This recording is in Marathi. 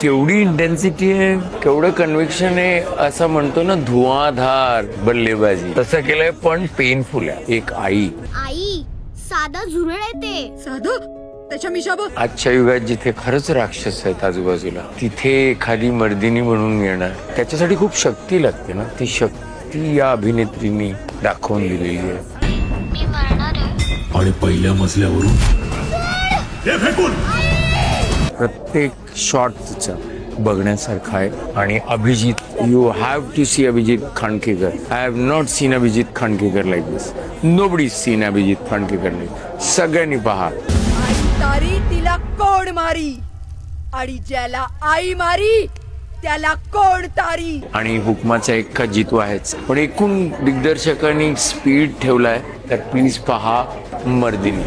केवढी इंटेन्सिटी आहे, केवढं कन्व्हिक्शन आहे, असं म्हणतो ना धुआंधार बल्लेबाजी तसं केलंय, पण पेनफुल आहे. एक आई साधा झुरळ आहे ते. साधं त्याच्या मिशा बघ. आजच्या युगात जिथे खरंच राक्षस आहेत आजूबाजूला, तिथे एखादी मर्दिनी म्हणून येणार, त्याच्यासाठी खूप शक्ती लागते ना. ती शक्ती या अभिनेत्रीने दाखवून दिलेली आहे. मी मरणार आहे. आणि पहिल्या मजल्यावरून हे फेकून प्रत्येक शॉट तिचा बघण्यासारखा आहे. आणि Abhijit, you have to see Abhijit Khandkekar. I have not seen Abhijit Khandkekar like this. Nobody seen Abhijit Khandkekar like. सगळ्यांनी पहा. आई तारी तिला कोण मारी, आणि ज्याला आई मारी त्याला कोण तारी. आणि हुकमाचा एक जितू आहेच, पण एकूण दिग्दर्शकांनी स्पीड ठेवलाय. तर प्लीज पहा मर्दिनी.